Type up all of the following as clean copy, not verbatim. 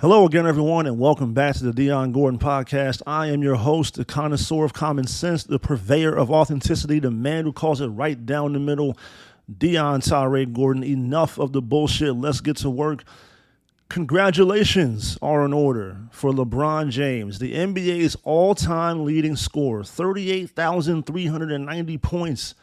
Hello again, everyone, and welcome back to the Dion Gordon Podcast. I am your host, the connoisseur of common sense, the purveyor of authenticity, the man who calls it right down the middle, Dion Tyree Gordon. Enough of the bullshit. Let's get to work. Congratulations are in order for LeBron James, the NBA's all-time leading scorer, 38,390 points.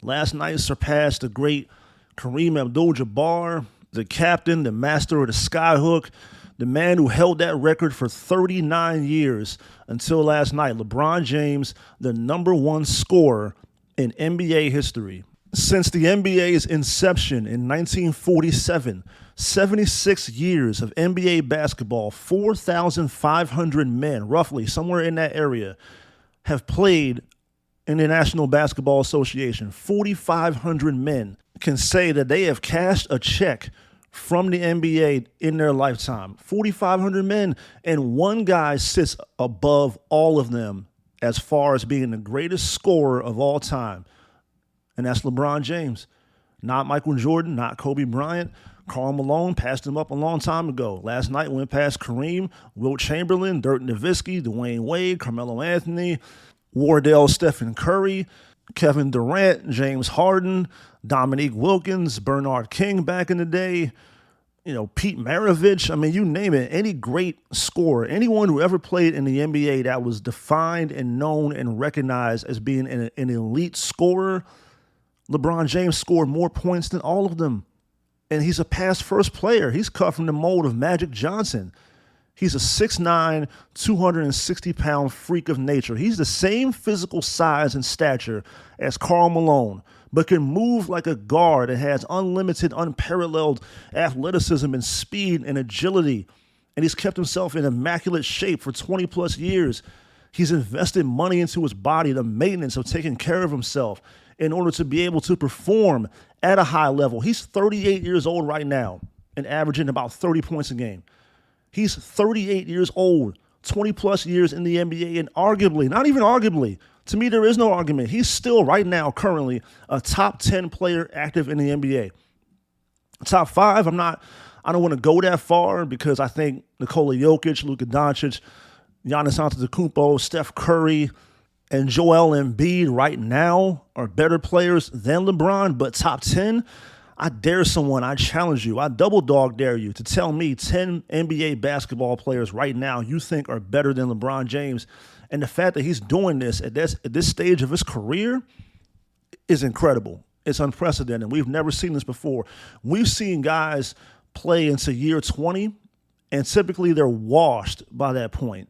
Last night surpassed the great Kareem Abdul Jabbar, the captain, the master of the skyhook, the man who held that record for 39 years until last night. LeBron James, the number one scorer in NBA history. Since the NBA's inception in 1947, 76 years of NBA basketball, 4,500 men, roughly somewhere in that area, have played in the National Basketball Association. 4,500 men can say that they have cashed a check from the NBA in their lifetime. 4,500 men, and one guy sits above all of them as far as being the greatest scorer of all time, and that's LeBron James. Not Michael Jordan, not Kobe Bryant. Karl Malone passed him up a long time ago. Last night went past Kareem, Wilt Chamberlain, Dirk Nowitzki, Dwayne Wade, Carmelo Anthony, Wardell Stephen Curry, Kevin Durant, James Harden, Dominique Wilkins, Bernard King back in the day, Pete Maravich. I mean, you name it. Any great scorer, anyone who ever played in the NBA that was defined and known and recognized as being an elite scorer, LeBron James scored more points than all of them. And he's a pass-first player. He's cut from the mold of Magic Johnson. He's a 6'9", 260-pound freak of nature. He's the same physical size and stature as Karl Malone, but can move like a guard and has unlimited, unparalleled athleticism and speed and agility. And he's kept himself in immaculate shape for 20-plus years. He's invested money into his body, the maintenance of taking care of himself in order to be able to perform at a high level. He's 38 years old right now and averaging about 30 points a game. He's 38 years old, 20-plus years in the NBA, and arguably, not even arguably, to me there is no argument, he's still right now currently a top 10 player active in the NBA. Top 5, I don't want to go that far because I think Nikola Jokic, Luka Doncic, Giannis Antetokounmpo, Steph Curry, and Joel Embiid right now are better players than LeBron, but top 10, I dare someone, I challenge you, I double dog dare you to tell me 10 NBA basketball players right now you think are better than LeBron James. And the fact that he's doing this at this stage of his career is incredible. It's unprecedented. We've never seen this before. We've seen guys play into year 20, and typically they're washed by that point.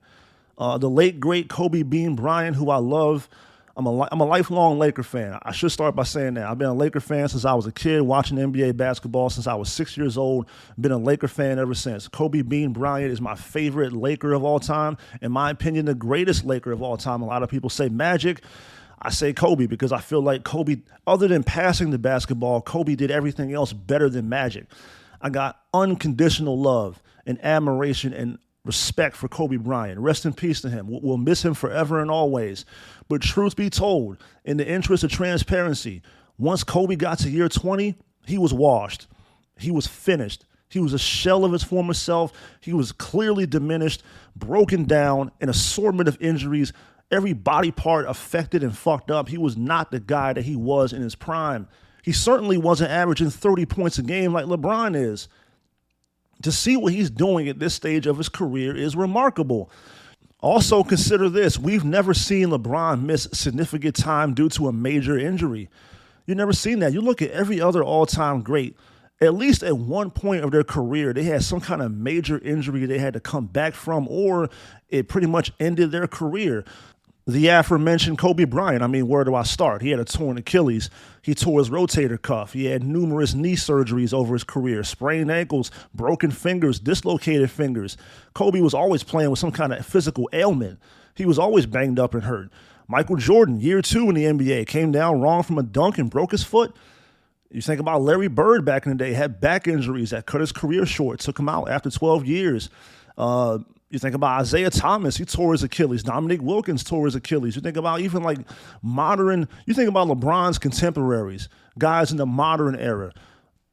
The late, great Kobe Bean Bryant, who I love. I'm a lifelong Laker fan. I should start by saying that. I've been a Laker fan since I was a kid, watching NBA basketball since I was 6 years old. Been a Laker fan ever since. Kobe Bean Bryant is my favorite Laker of all time. In my opinion, the greatest Laker of all time. A lot of people say Magic. I say Kobe because I feel like Kobe, other than passing the basketball, Kobe did everything else better than Magic. I got unconditional love and admiration and respect for Kobe Bryant. Rest in peace to him. We'll miss him forever and always. But truth be told, in the interest of transparency, once Kobe got to year 20, he was washed. He was finished. He was a shell of his former self. He was clearly diminished, broken down, an assortment of injuries, every body part affected and fucked up. He was not the guy that he was in his prime. He certainly wasn't averaging 30 points a game like LeBron is. To see what he's doing at this stage of his career is remarkable. Also, consider this. We've never seen LeBron miss significant time due to a major injury. You've never seen that. You look at every other all-time great, at least at one point of their career, they had some kind of major injury they had to come back from, or it pretty much ended their career. The aforementioned Kobe Bryant, where do I start? He had a torn Achilles. He tore his rotator cuff. He had numerous knee surgeries over his career, sprained ankles, broken fingers, dislocated fingers. Kobe was always playing with some kind of physical ailment. He was always banged up and hurt. Michael Jordan, year 2 in the NBA, came down wrong from a dunk and broke his foot. You think about Larry Bird back in the day, had back injuries that cut his career short, took him out after 12 years. You think about Isaiah Thomas, he tore his Achilles. Dominique Wilkins tore his Achilles. You think about even like you think about LeBron's contemporaries, guys in the modern era.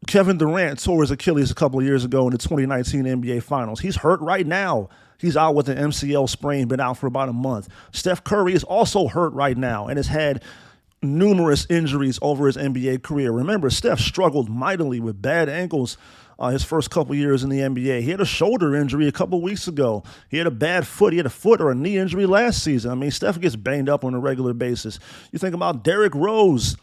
Kevin Durant tore his Achilles a couple of years ago in the 2019 NBA Finals. He's hurt right now. He's out with an MCL sprain, been out for about a month. Steph Curry is also hurt right now and has had numerous injuries over his NBA career. Remember, Steph struggled mightily with bad ankles his first couple years in the NBA. He had a shoulder injury a couple weeks ago. He had a bad foot. He had a foot or a knee injury last season. I mean, Steph gets banged up on a regular basis. You think about Derrick Rose.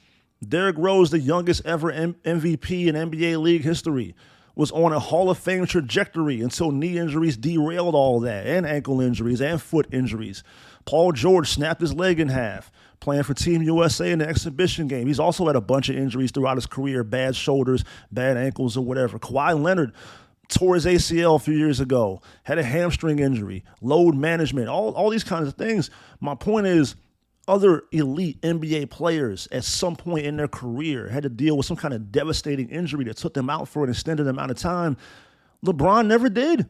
Derrick Rose, the youngest ever MVP in NBA league history, was on a Hall of Fame trajectory until knee injuries derailed all that, and ankle injuries and foot injuries. Paul George snapped his leg in half playing for Team USA in the exhibition game. He's also had a bunch of injuries throughout his career, bad shoulders, bad ankles, or whatever. Kawhi Leonard tore his ACL a few years ago, had a hamstring injury, load management, all these kinds of things. My point is, other elite NBA players at some point in their career had to deal with some kind of devastating injury that took them out for an extended amount of time. LeBron never did.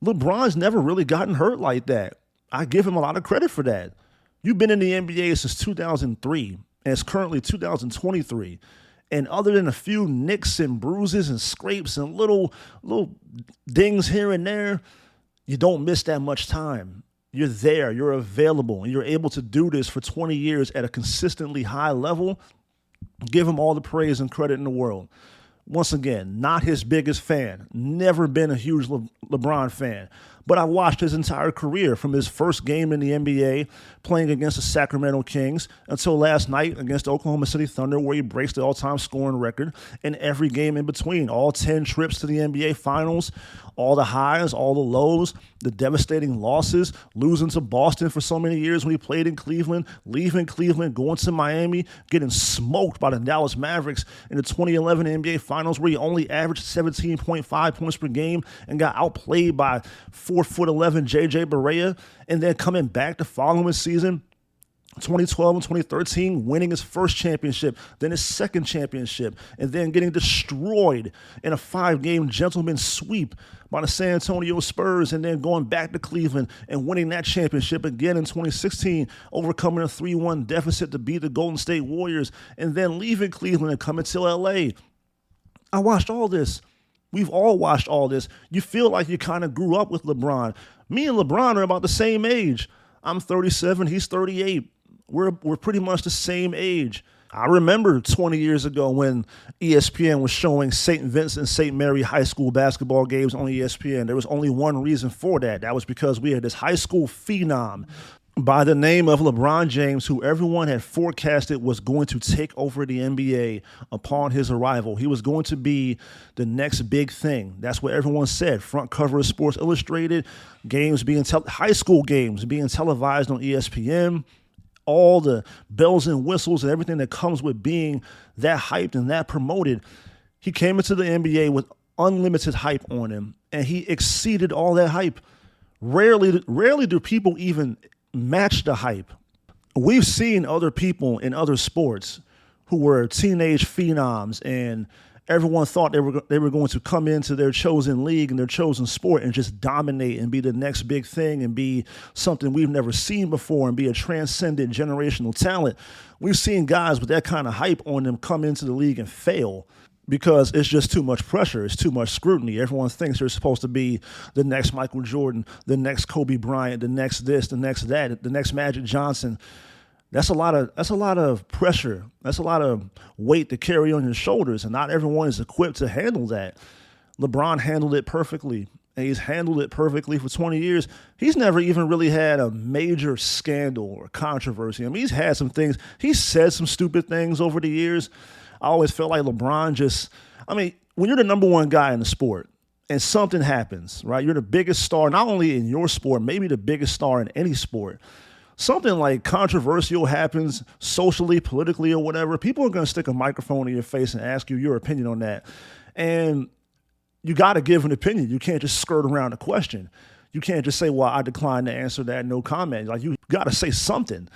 LeBron's never really gotten hurt like that. I give him a lot of credit for that. You've been in the NBA since 2003, and it's currently 2023. And other than a few nicks and bruises and scrapes and little dings here and there, you don't miss that much time. You're there, you're available, and you're able to do this for 20 years at a consistently high level. Give him all the praise and credit in the world. Once again, not his biggest fan. Never been a huge LeBron fan. But I watched his entire career from his first game in the NBA playing against the Sacramento Kings until last night against the Oklahoma City Thunder, where he breaks the all-time scoring record, and every game in between. All 10 trips to the NBA Finals, all the highs, all the lows, the devastating losses, losing to Boston for so many years when he played in Cleveland, leaving Cleveland, going to Miami, getting smoked by the Dallas Mavericks in the 2011 NBA Finals, where he only averaged 17.5 points per game and got outplayed by 4'11" JJ Barea, and then coming back the following season, 2012 and 2013, winning his first championship, then his second championship, and then getting destroyed in a 5-game gentleman sweep by the San Antonio Spurs, and then going back to Cleveland and winning that championship again in 2016, overcoming a 3-1 deficit to beat the Golden State Warriors, and then leaving Cleveland and coming to LA. I watched all this. We've all watched all this. You feel like you kind of grew up with LeBron. Me and LeBron are about the same age. I'm 37, he's 38. We're pretty much the same age. I remember 20 years ago when ESPN was showing St. Vincent St. Mary high school basketball games on ESPN. There was only one reason for that. That was because we had this high school phenom by the name of LeBron James, who everyone had forecasted was going to take over the NBA upon his arrival. He was going to be the next big thing. That's what everyone said. Front cover of Sports Illustrated, games being high school games being televised on ESPN, all the bells and whistles and everything that comes with being that hyped and that promoted. He came into the NBA with unlimited hype on him, and he exceeded all that hype. Rarely do people even match the hype. We've seen other people in other sports who were teenage phenoms, and everyone thought they were going to come into their chosen league and their chosen sport and just dominate and be the next big thing and be something we've never seen before and be a transcendent generational talent. We've seen guys with that kind of hype on them come into the league and fail because it's just too much pressure. It's too much scrutiny. Everyone thinks they're supposed to be the next Michael Jordan, the next Kobe Bryant, the next this, the next that, the next Magic Johnson. That's a lot of pressure. That's a lot of weight to carry on your shoulders, and not everyone is equipped to handle that. LeBron handled it perfectly, and he's handled it perfectly for 20 years. He's never even really had a major scandal or controversy. I mean, he's had some things. He's said some stupid things over the years. I always felt like LeBron when you're the number one guy in the sport and something happens, right? You're the biggest star, not only in your sport, maybe the biggest star in any sport. Something like controversial happens socially, politically, or whatever. People are going to stick a microphone in your face and ask you your opinion on that. And you got to give an opinion. You can't just skirt around the question. You can't just say, well, I decline to answer that, no comment. Like, you got to say something.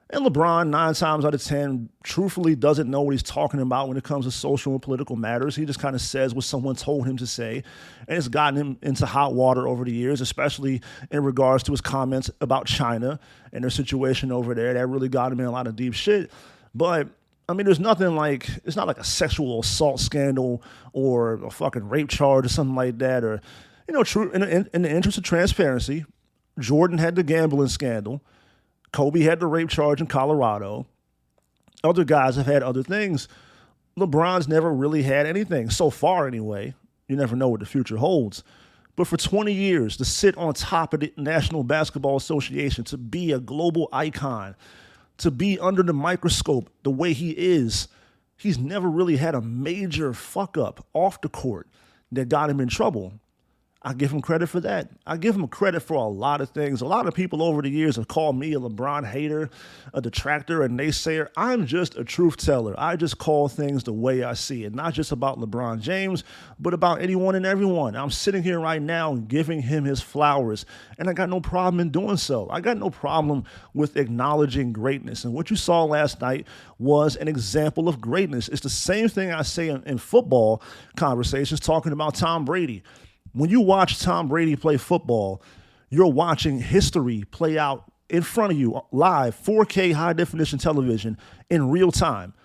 And LeBron, 9 times out of 10, truthfully doesn't know what he's talking about when it comes to social and political matters. He just kind of says what someone told him to say. And it's gotten him into hot water over the years, especially in regards to his comments about China and their situation over there. That really got him in a lot of deep shit. But I mean, there's nothing like, it's not like a sexual assault scandal or a fucking rape charge or something like that. Or, true, in the interest of transparency, Jordan had the gambling scandal. Kobe had the rape charge in Colorado. Other guys have had other things. LeBron's never really had anything, so far anyway. You never know what the future holds. But for 20 years, to sit on top of the National Basketball Association, to be a global icon, to be under the microscope the way he is, he's never really had a major fuck up off the court that got him in trouble. I give him credit for that. I give him credit for a lot of things. A lot of people over the years have called me a LeBron hater, a detractor, a naysayer. I'm just a truth teller. I just call things the way I see it, not just about LeBron James, but about anyone and everyone. I'm sitting here right now giving him his flowers, and I got no problem in doing so. I got no problem with acknowledging greatness. And what you saw last night was an example of greatness. It's the same thing I say in football conversations talking about Tom Brady. When you watch Tom Brady play football, you're watching history play out in front of you live, 4K high definition television in real time.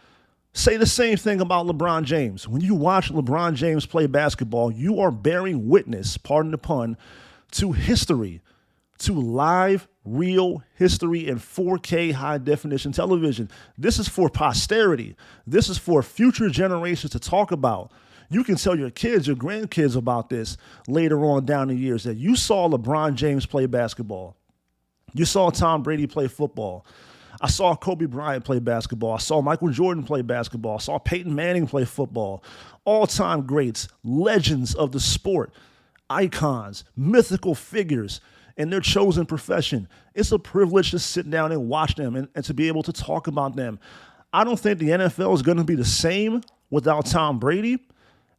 Say the same thing about LeBron James. When you watch LeBron James play basketball, you are bearing witness, pardon the pun, to history, to live, real history in 4K high definition television. This is for posterity. This is for future generations to talk about. You can tell your kids, your grandkids about this later on down the years, that you saw LeBron James play basketball. You saw Tom Brady play football. I saw Kobe Bryant play basketball. I saw Michael Jordan play basketball. I saw Peyton Manning play football. All-time greats, legends of the sport, icons, mythical figures in their chosen profession. It's a privilege to sit down and watch them and to be able to talk about them. I don't think the NFL is going to be the same without Tom Brady.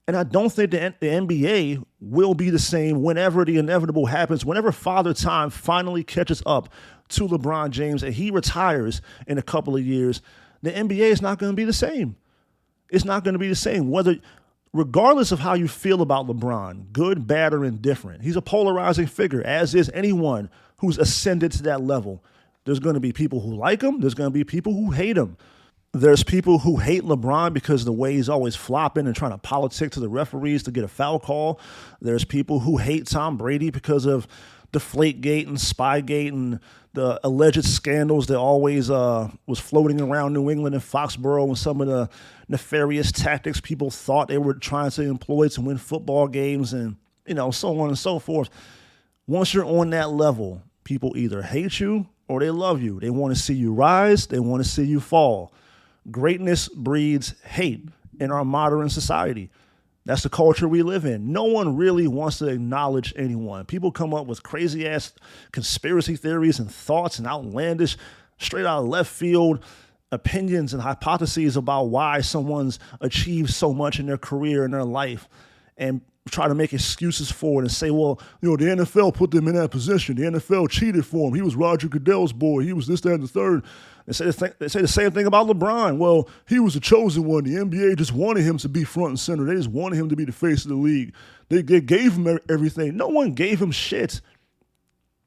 And I don't think the NBA will be the same whenever the inevitable happens, whenever Father Time finally catches up to LeBron James and he retires in a couple of years. The NBA is not going to be the same. It's not going to be the same, regardless of how you feel about LeBron, good, bad, or indifferent. He's a polarizing figure, as is anyone who's ascended to that level. There's going to be people who like him. There's going to be people who hate him. There's people who hate LeBron because of the way he's always flopping and trying to politic to the referees to get a foul call. There's people who hate Tom Brady because of Deflategate and Spygate and the alleged scandals that always was floating around New England and Foxborough, and some of the nefarious tactics people thought they were trying to employ to win football games, and so on and so forth. Once you're on that level, people either hate you or they love you. They want to see you rise. They want to see you fall. Greatness breeds hate in our modern society. That's the culture we live in. No one really wants to acknowledge anyone. People come up with crazy-ass conspiracy theories and thoughts and outlandish, straight out of left field opinions and hypotheses about why someone's achieved so much in their career and their life, and try to make excuses for it and say, well, the NFL put them in that position. The NFL cheated for him. He was Roger Goodell's boy. He was this, that, and the third. They say the same thing about LeBron. Well, he was the chosen one. The NBA just wanted him to be front and center. They just wanted him to be the face of the league. They gave him everything. No one gave him shit.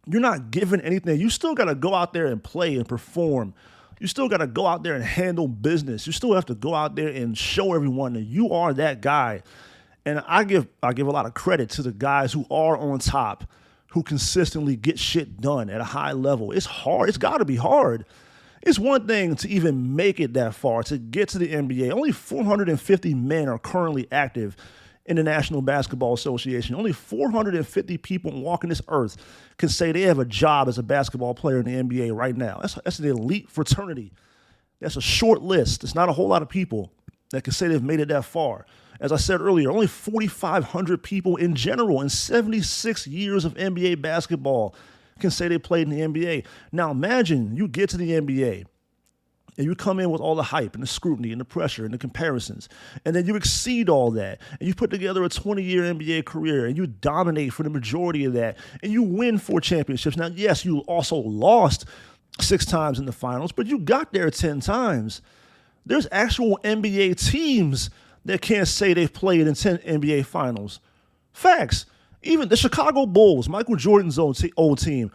You're not given anything. You still got to go out there and play and perform. You still got to go out there and handle business. You still have to go out there and show everyone that you are that guy. And I give a lot of credit to the guys who are on top, who consistently get shit done at a high level. It's hard. It's got to be hard. It's one thing to even make it that far, to get to the NBA. Only 450 men are currently active in the National Basketball Association. Only 450 people walking this earth can say they have a job as a basketball player in the NBA right now. That's an elite fraternity. That's a short list. It's not a whole lot of people that can say they've made it that far. As I said earlier, only 4,500 people in general in 76 years of NBA basketball can say they played in the NBA. Now imagine you get to the NBA and you come in with all the hype and the scrutiny and the pressure and the comparisons, and then you exceed all that, and you put together a 20-year NBA career, and you dominate for the majority of that, and you win 4 championships. Now, yes, you also lost 6 times in the finals, but you got there 10 times. There's actual NBA teams that can't say they've played in 10 NBA finals. Facts. Even the Chicago Bulls, Michael Jordan's old team,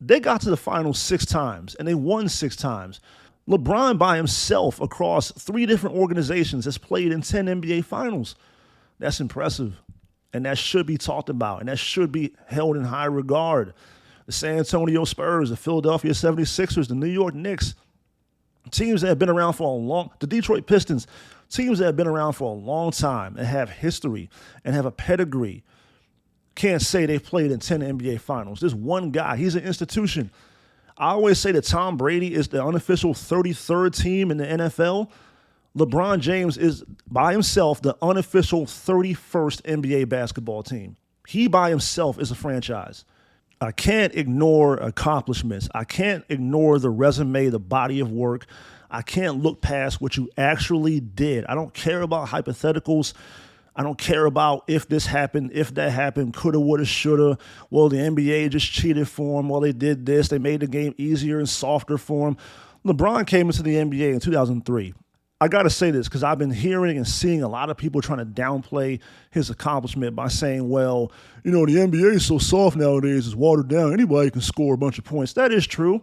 they got to the finals 6 times, and they won 6 times. LeBron by himself across 3 different organizations has played in 10 NBA finals. That's impressive. And that should be talked about. And that should be held in high regard. The San Antonio Spurs, the Philadelphia 76ers, the New York Knicks, teams that have been around for the Detroit Pistons, teams that have been around for a long time and have history and have a pedigree, can't say they've played in 10 NBA finals. This one guy, he's an institution. I always say that Tom Brady is the unofficial 33rd team in the NFL. LeBron James is by himself the unofficial 31st NBA basketball team. He by himself is a franchise. I can't ignore accomplishments. I can't ignore the resume, the body of work. I can't look past what you actually did. I don't care about hypotheticals. I don't care about if this happened, if that happened, coulda, woulda, shoulda. Well, the NBA just cheated for him. Well, they did this. They made the game easier and softer for him. LeBron came into the NBA in 2003. I got to say this because I've been hearing and seeing a lot of people trying to downplay his accomplishment by saying, well, the NBA is so soft nowadays, it's watered down. Anybody can score a bunch of points. That is true.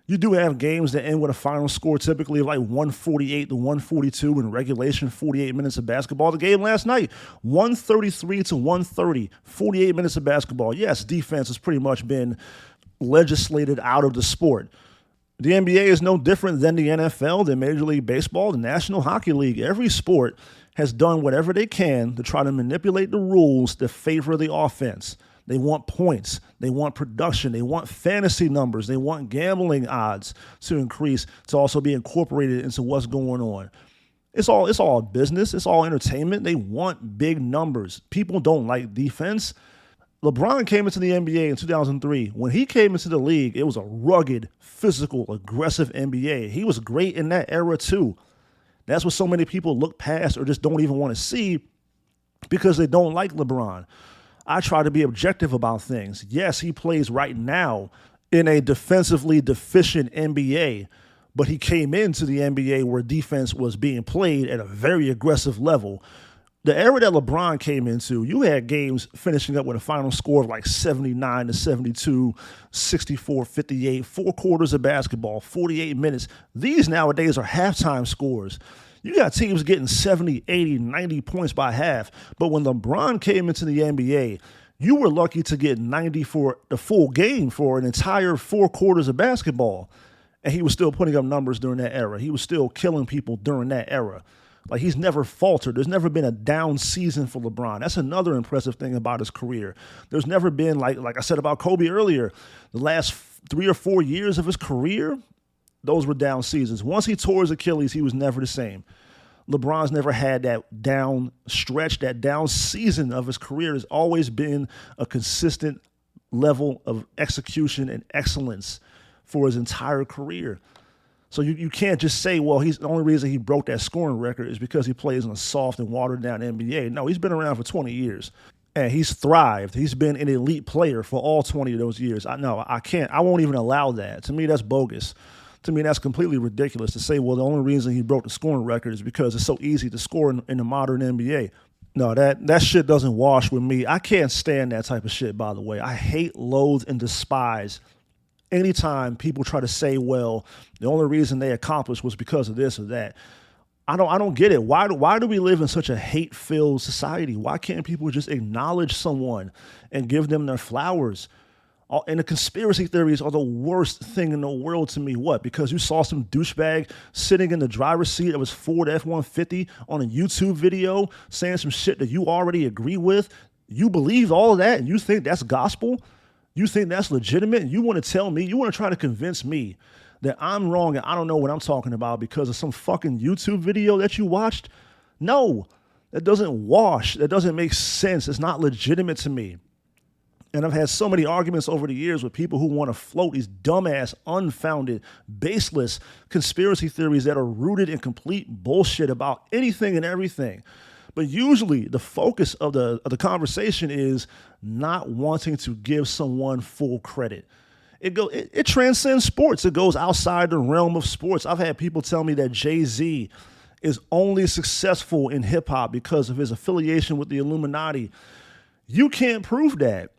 You do have games that end with a final score typically of like 148 to 142 in regulation, 48 minutes of basketball. The game last night, 133 to 130, 48 minutes of basketball. Yes, defense has pretty much been legislated out of the sport. The NBA is no different than the NFL, than Major League Baseball, the National Hockey League. Every sport has done whatever they can to try to manipulate the rules that favor the offense. They want points. They want production. They want fantasy numbers. They want gambling odds to increase, to also be incorporated into what's going on. It's all business. It's all entertainment. They want big numbers. People don't like defense. LeBron came into the NBA in 2003. When he came into the league, it was a rugged, physical, aggressive NBA. He was great in that era too. That's what so many people look past or just don't even want to see because they don't like LeBron. I try to be objective about things. Yes, he plays right now in a defensively deficient NBA, but he came into the NBA where defense was being played at a very aggressive level. The era that LeBron came into, you had games finishing up with a final score of like 79 to 72, 64, 58, 4 quarters of basketball, 48 minutes. These nowadays are halftime scores. You got teams getting 70, 80, 90 points by half. But when LeBron came into the NBA, you were lucky to get 90 for the full game for an entire 4 quarters of basketball. And he was still putting up numbers during that era. He was still killing people during that era. Like, he's never faltered. There's never been a down season for LeBron. That's another impressive thing about his career. There's never been, like I said about Kobe earlier, the last 3 or 4 years of his career, those were down seasons. Once he tore his Achilles, he was never the same. LeBron's never had that down stretch, that down season of his career. Has always been a consistent level of execution and excellence for his entire career. So you can't just say, well, the only reason he broke that scoring record is because he plays in a soft and watered down NBA. No, he's been around for 20 years and he's thrived. He's been an elite player for all 20 of those years. I won't even allow that. To me, that's bogus. To me, that's completely ridiculous to say, well, the only reason he broke the scoring record is because it's so easy to score in the modern NBA. No, that shit doesn't wash with me. I can't stand that type of shit, by the way. I hate, loathe, and despise anytime people try to say, well, the only reason they accomplished was because of this or that. I don't get it. Why do we live in such a hate-filled society? Why can't people just acknowledge someone and give them their flowers? And the conspiracy theories are the worst thing in the world to me. What? Because you saw some douchebag sitting in the driver's seat of his Ford F-150 on a YouTube video saying some shit that you already agree with? You believe all of that and you think that's gospel? You think that's legitimate? And you want to tell me, you want to try to convince me that I'm wrong and I don't know what I'm talking about because of some fucking YouTube video that you watched? No, that doesn't wash. That doesn't make sense. It's not legitimate to me. And I've had so many arguments over the years with people who want to float these dumbass, unfounded, baseless conspiracy theories that are rooted in complete bullshit about anything and everything. But usually the focus of the conversation is not wanting to give someone full credit. It transcends sports. It goes outside the realm of sports. I've had people tell me that Jay-Z is only successful in hip-hop because of his affiliation with the Illuminati. You can't prove that.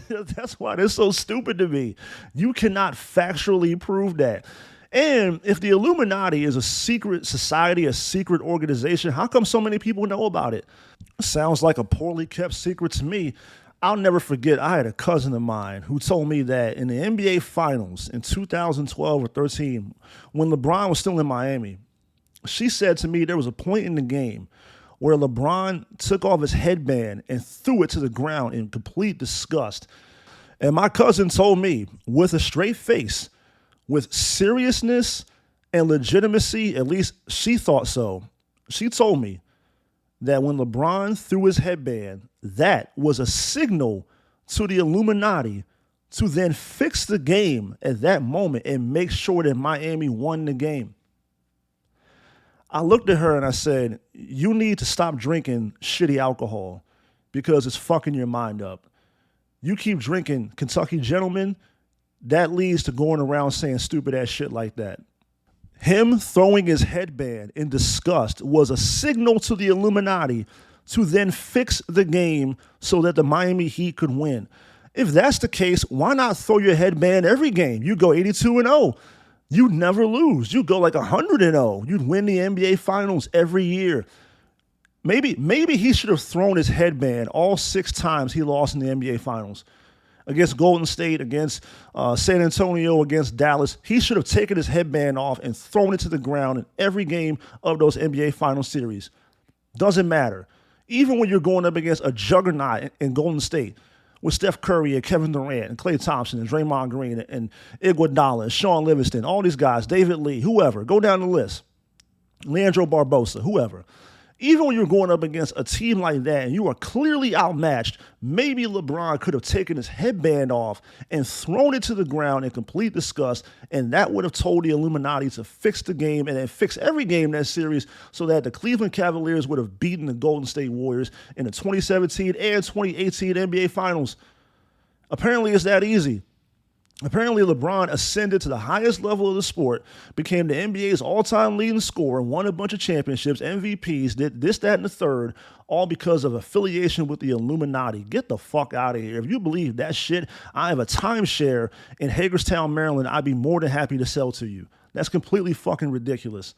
That's why they're so stupid to me. You cannot factually prove that. And if the Illuminati is a secret society, a secret organization, how come so many people know about it? Sounds like a poorly kept secret to me. I'll never forget, I had a cousin of mine who told me that in the NBA Finals in 2012 or 13, when LeBron was still in Miami, she said to me there was a point in the game where LeBron took off his headband and threw it to the ground in complete disgust. And my cousin told me with a straight face, with seriousness and legitimacy, at least she thought so. She told me that when LeBron threw his headband, that was a signal to the Illuminati to then fix the game at that moment and make sure that Miami won the game. I looked at her and I said, you need to stop drinking shitty alcohol because it's fucking your mind up. You keep drinking Kentucky Gentleman, that leads to going around saying stupid ass shit like that. Him throwing his headband in disgust was a signal to the Illuminati to then fix the game so that the Miami Heat could win. If that's the case, why not throw your headband every game? You go 82-0. You'd never lose. You go like 100-0. You'd win the NBA Finals every year. Maybe he should have thrown his headband all 6 times he lost in the NBA Finals. Against Golden State, against San Antonio, against Dallas. He should have taken his headband off and thrown it to the ground in every game of those NBA Finals series. Doesn't matter. Even when you're going up against a juggernaut in Golden State with Steph Curry and Kevin Durant and Klay Thompson and Draymond Green and Iguodala and Sean Livingston, all these guys, David Lee, whoever, go down the list. Leandro Barbosa, whoever. Even when you're going up against a team like that and you are clearly outmatched, maybe LeBron could have taken his headband off and thrown it to the ground in complete disgust, and that would have told the Illuminati to fix the game and then fix every game in that series so that the Cleveland Cavaliers would have beaten the Golden State Warriors in the 2017 and 2018 NBA Finals. Apparently, it's that easy. Apparently, LeBron ascended to the highest level of the sport, became the NBA's all-time leading scorer, won a bunch of championships, MVPs, did this, that, and the third, all because of affiliation with the Illuminati. Get the fuck out of here. If you believe that shit, I have a timeshare in Hagerstown, Maryland. I'd be more than happy to sell to you. That's completely fucking ridiculous.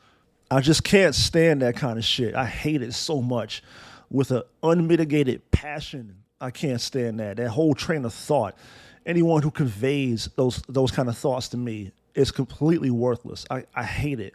I just can't stand that kind of shit. I hate it so much with an unmitigated passion. I can't stand that whole train of thought. Anyone who conveys those kind of thoughts to me is completely worthless. I hate it.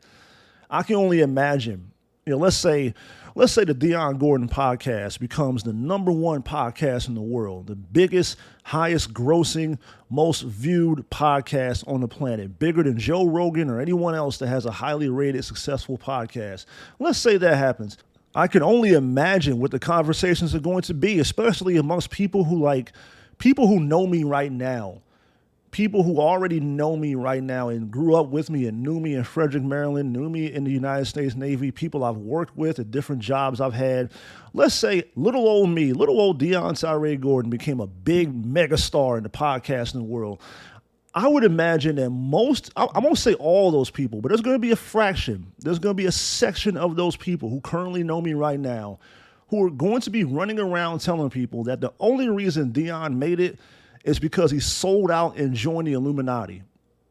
I can only imagine, let's say the Dion Gordon podcast becomes the #1 podcast in the world, the biggest, highest grossing, most viewed podcast on the planet, bigger than Joe Rogan or anyone else that has a highly rated, successful podcast. Let's say that happens. I can only imagine what the conversations are going to be, especially amongst people who know me right now, people who already know me right now and grew up with me and knew me in Frederick, Maryland, knew me in the United States Navy, people I've worked with at different jobs I've had. Let's say little old Dion Tyree Gordon became a big mega star in the podcasting world. I would imagine that I won't say all those people, but there's going to be a fraction. There's going to be a section of those people who currently know me right now who are going to be running around telling people that the only reason Dion made it is because he sold out and joined the Illuminati.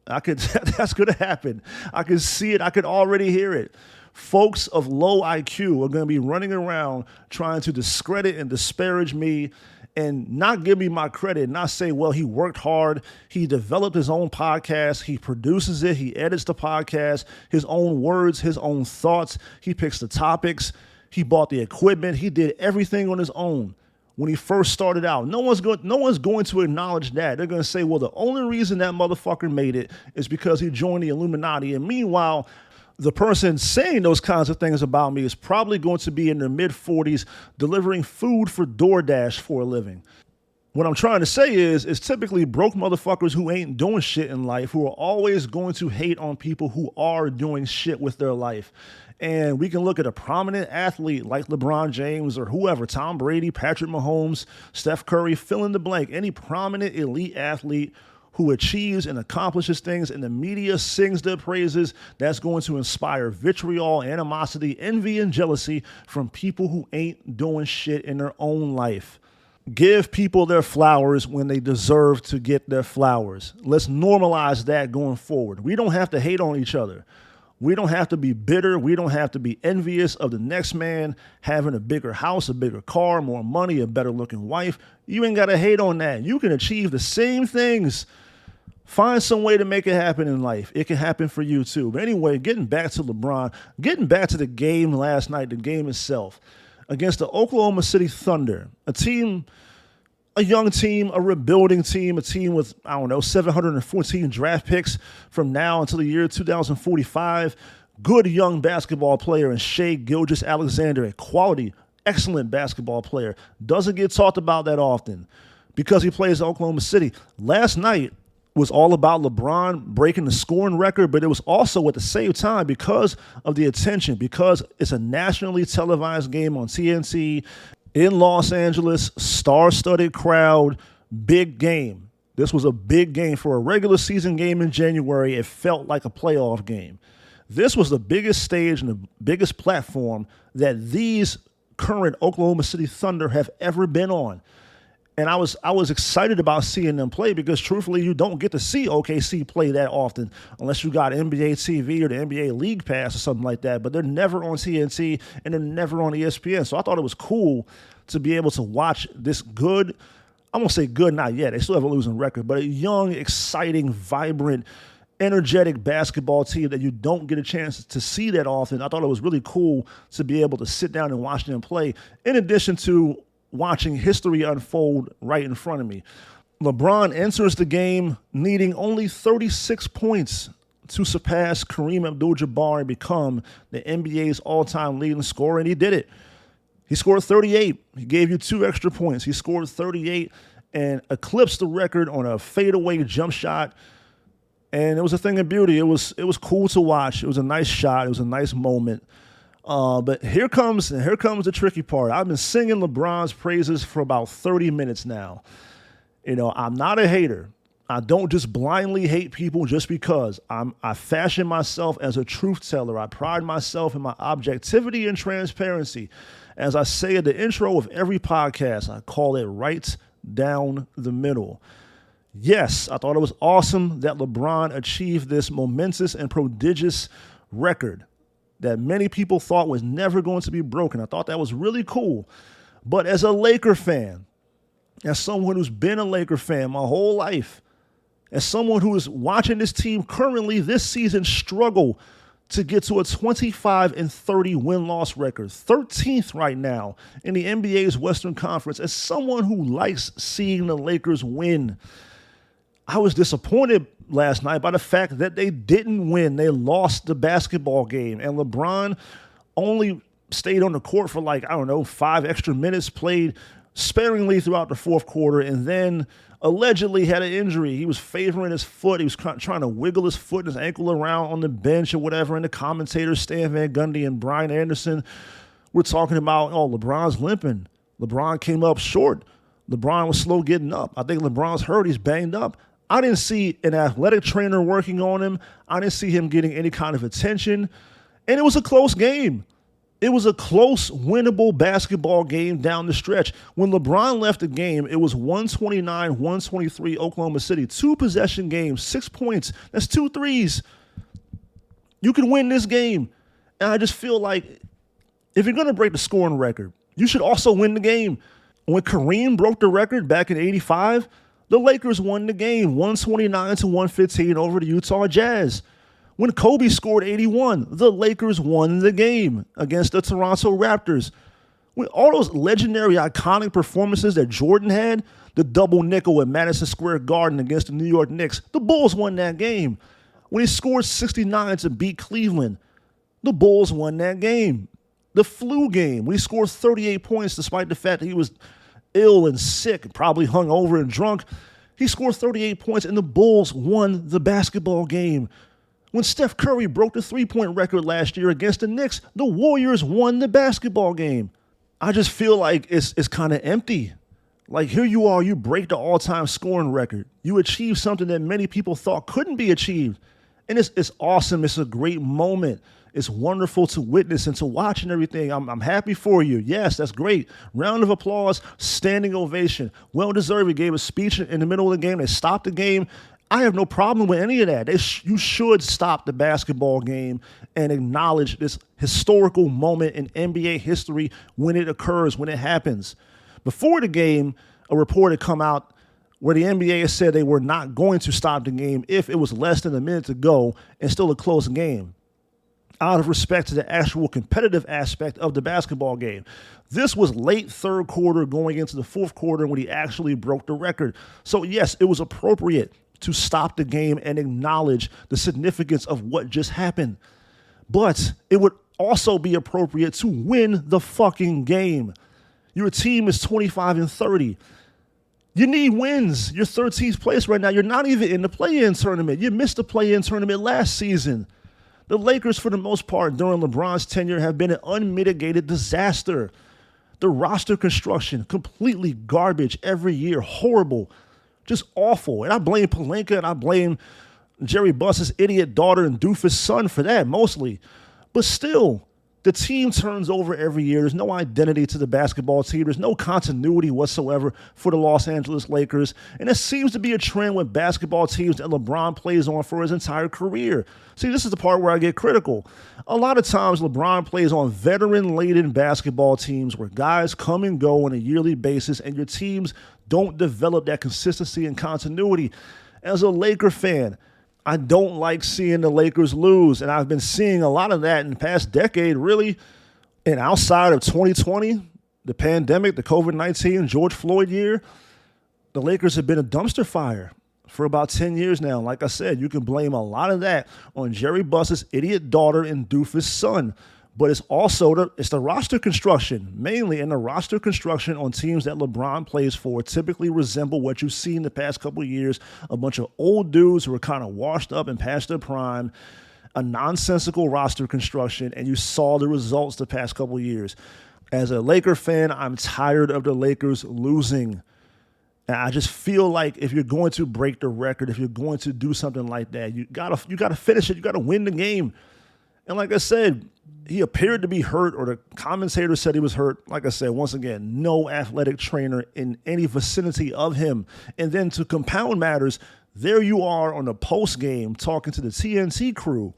That's going to happen. I can see it. I can already hear it. Folks of low IQ are going to be running around trying to discredit and disparage me and not give me my credit, not say, well, he worked hard. He developed his own podcast. He produces it. He edits the podcast, his own words, his own thoughts. He picks the topics. He bought the equipment. He did everything on his own when he first started out. No one's going to acknowledge that. They're going to say, well, the only reason that motherfucker made it is because he joined the Illuminati. And meanwhile, the person saying those kinds of things about me is probably going to be in their mid-40s delivering food for DoorDash for a living. What I'm trying to say is it's typically broke motherfuckers who ain't doing shit in life who are always going to hate on people who are doing shit with their life. And we can look at a prominent athlete like LeBron James or whoever, Tom Brady, Patrick Mahomes, Steph Curry, fill in the blank, any prominent elite athlete who achieves and accomplishes things and the media sings their praises, that's going to inspire vitriol, animosity, envy, and jealousy from people who ain't doing shit in their own life. Give people their flowers when they deserve to get their flowers. Let's normalize that going forward. We don't have to hate on each other. We don't have to be bitter. We don't have to be envious of the next man having a bigger house, a bigger car, more money, a better looking wife. You ain't got to hate on that. You can achieve the same things. Find some way to make it happen in life. It can happen for you too. But anyway, getting back to LeBron, getting back to the game last night, the game itself, against the Oklahoma City Thunder, a young team, a rebuilding team, a team with, 714 draft picks from now until the year 2045. Good young basketball player in Shai Gilgeous-Alexander, a quality, excellent basketball player. Doesn't get talked about that often because he plays Oklahoma City. Last night was all about LeBron breaking the scoring record, but it was also at the same time because of the attention, because it's a nationally televised game on TNT in Los Angeles, star-studded crowd, big game. This was a big game for a regular season game in January. It felt like a playoff game. This was the biggest stage and the biggest platform that these current Oklahoma City Thunder have ever been on. And I was excited about seeing them play because, truthfully, you don't get to see OKC play that often unless you got NBA TV or the NBA League Pass or something like that. But they're never on TNT and they're never on ESPN. So I thought it was cool to be able to watch this good, I won't say good, not yet. They still have a losing record, but a young, exciting, vibrant, energetic basketball team that you don't get a chance to see that often. I thought it was really cool to be able to sit down and watch them play, in addition to watching history unfold right in front of me. LeBron enters the game needing only 36 points to surpass Kareem Abdul Jabbar and become the NBA's all-time leading scorer, and he did it. He scored 38. He gave you 2 extra points. He scored 38 and eclipsed the record on a fadeaway jump shot. And it was a thing of beauty. It was cool to watch. It was a nice shot. It was a nice moment. But here comes the tricky part. I've been singing LeBron's praises for about 30 minutes now. I'm not a hater. I don't just blindly hate people just because. I fashion myself as a truth teller. I pride myself in my objectivity and transparency. As I say at the intro of every podcast, I call it right down the middle. Yes, I thought it was awesome that LeBron achieved this momentous and prodigious record that many people thought was never going to be broken. I thought that was really cool. But as a Laker fan, as someone who's been a Laker fan my whole life, as someone who is watching this team currently this season struggle to get to a 25-30 win-loss record, 13th right now in the NBA's Western Conference, as someone who likes seeing the Lakers win, I was disappointed last night by the fact that they didn't win. They lost the basketball game, and LeBron only stayed on the court for 5 extra minutes, played sparingly throughout the fourth quarter, and then allegedly had an injury. He was favoring his foot. He was trying to wiggle his foot and his ankle around on the bench or whatever, and the commentators, Stan Van Gundy and Brian Anderson, were talking about, LeBron's limping. LeBron came up short. LeBron was slow getting up. I think LeBron's hurt. He's banged up. I didn't see an athletic trainer working on him. I didn't see him getting any kind of attention. And it was a close game. It was a close, winnable basketball game down the stretch. When LeBron left the game, it was 129-123 Oklahoma City. 2-possession games, 6 points. That's 2 threes. You can win this game. And I just feel like if you're going to break the scoring record, you should also win the game. When Kareem broke the record back in '85, the Lakers won the game, 129-115 over the Utah Jazz. When Kobe scored 81, the Lakers won the game against the Toronto Raptors. When all those legendary, iconic performances that Jordan had, the double nickel at Madison Square Garden against the New York Knicks, the Bulls won that game. When he scored 69 to beat Cleveland, the Bulls won that game. The flu game, when he scored 38 points despite the fact that he was ill and sick, probably hungover and drunk, he scored 38 points and the Bulls won the basketball game. When Steph Curry broke the three-point record last year against the Knicks, the Warriors won the basketball game. I just feel like it's kind of empty. Like, here you are, you break the all-time scoring record. You achieve something that many people thought couldn't be achieved. And it's awesome. It's a great moment. It's wonderful to witness and to watch and everything. I'm happy for you. Yes, that's great. Round of applause, standing ovation. Well-deserved. He gave a speech in the middle of the game. They stopped the game. I have no problem with any of that. You should stop the basketball game and acknowledge this historical moment in NBA history when it occurs, when it happens. Before the game, a report had come out where the NBA has said they were not going to stop the game if it was less than a minute to go and still a close game, out of respect to the actual competitive aspect of the basketball game. This was late third quarter going into the fourth quarter when he actually broke the record. So yes, it was appropriate to stop the game and acknowledge the significance of what just happened. But it would also be appropriate to win the fucking game. Your team is 25-30. You need wins. You're 13th place right now. You're not even in the play-in tournament. You missed the play-in tournament last season. The Lakers, for the most part, during LeBron's tenure, have been an unmitigated disaster. The roster construction, completely garbage every year. Horrible. Just awful. And I blame Pelinka and I blame Jerry Buss's idiot daughter and doofus son for that, mostly. But still, the team turns over every year. There's no identity to the basketball team. There's no continuity whatsoever for the Los Angeles Lakers. And it seems to be a trend with basketball teams that LeBron plays on for his entire career. See, this is the part where I get critical. A lot of times LeBron plays on veteran-laden basketball teams where guys come and go on a yearly basis and your teams don't develop that consistency and continuity. As a Laker fan, I don't like seeing the Lakers lose, and I've been seeing a lot of that in the past decade, really. And outside of 2020, the pandemic, the COVID-19, George Floyd year, the Lakers have been a dumpster fire for about 10 years now. Like I said, you can blame a lot of that on Jerry Buss's idiot daughter and doofus son. But it's also the roster construction, mainly, and the roster construction on teams that LeBron plays for typically resemble what you've seen the past couple of years, a bunch of old dudes who are kind of washed up and past their prime, a nonsensical roster construction, and you saw the results the past couple of years. As a Laker fan, I'm tired of the Lakers losing. And I just feel like if you're going to break the record, if you're going to do something like that, you gotta finish it. You gotta win the game. And like I said, he appeared to be hurt, or the commentator said he was hurt. Like I said, once again, no athletic trainer in any vicinity of him. And then to compound matters, there you are on the post game talking to the TNT crew,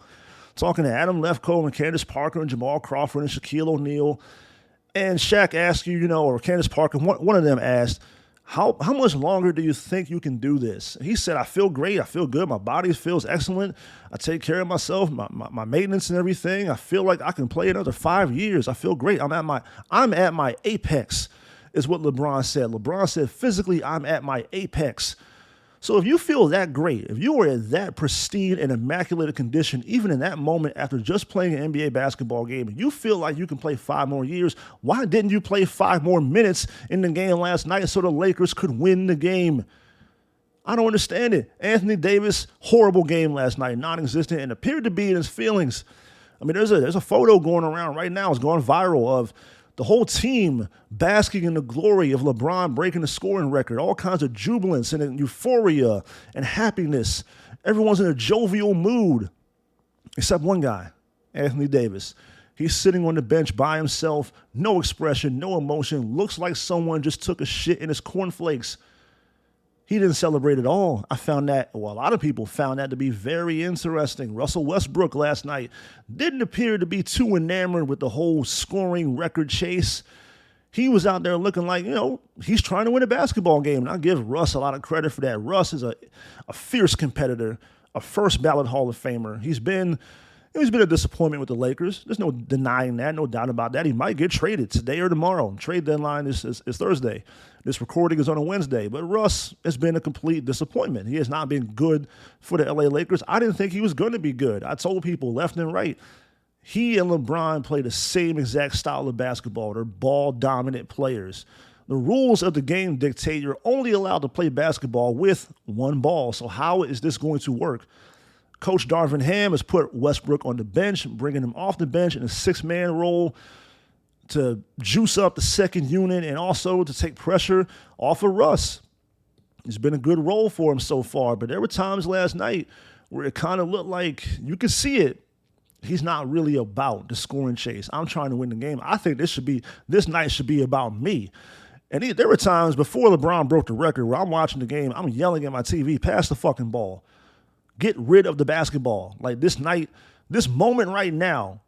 talking to Adam Lefkoe and Candace Parker and Jamal Crawford and Shaquille O'Neal. And Shaq asked you, or Candace Parker, one of them asked, How much longer do you think you can do this? He said, I feel great. I feel good. My body feels excellent. I take care of myself, my maintenance and everything. I feel like I can play another 5 years. I feel great. I'm at my apex, is what LeBron said. LeBron said, physically, I'm at my apex. So if you feel that great, if you were in that pristine and immaculate condition, even in that moment after just playing an NBA basketball game, and you feel like you can play 5 more years, why didn't you play 5 more minutes in the game last night so the Lakers could win the game? I don't understand it. Anthony Davis, horrible game last night, non-existent, and appeared to be in his feelings. I mean, there's a photo going around right now. It's going viral of the whole team basking in the glory of LeBron breaking the scoring record, all kinds of jubilance and euphoria and happiness. Everyone's in a jovial mood, except one guy, Anthony Davis. He's sitting on the bench by himself, no expression, no emotion, looks like someone just took a shit in his cornflakes. He didn't celebrate at all. A lot of people found that to be very interesting. Russell Westbrook last night didn't appear to be too enamored with the whole scoring record chase. He was out there looking like, he's trying to win a basketball game. And I give Russ a lot of credit for that. Russ is a fierce competitor, a first ballot Hall of Famer. He's been a disappointment with the Lakers. There's no denying that, no doubt about that. He might get traded today or tomorrow. Trade deadline is Thursday. This recording is on a Wednesday. But Russ has been a complete disappointment. He has not been good for the LA Lakers. I didn't think he was going to be good. I told people left and right, he and LeBron play the same exact style of basketball. They're ball-dominant players. The rules of the game dictate you're only allowed to play basketball with one ball. So how is this going to work? Coach Darvin Ham has put Westbrook on the bench, bringing him off the bench in a 6-man role to juice up the second unit and also to take pressure off of Russ. It's been a good role for him so far, but there were times last night where it kind of looked like you could see it. He's not really about the scoring chase. I'm trying to win the game. I think this night should be about me. And there were times before LeBron broke the record where I'm watching the game, I'm yelling at my TV, pass the fucking ball. Get rid of the basketball. Like this night, this moment right now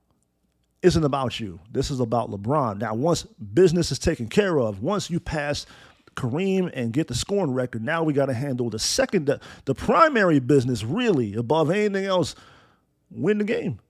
isn't about you. This is about LeBron. Now, once business is taken care of, once you pass Kareem and get the scoring record, now we got to handle the primary business, really, above anything else, win the game.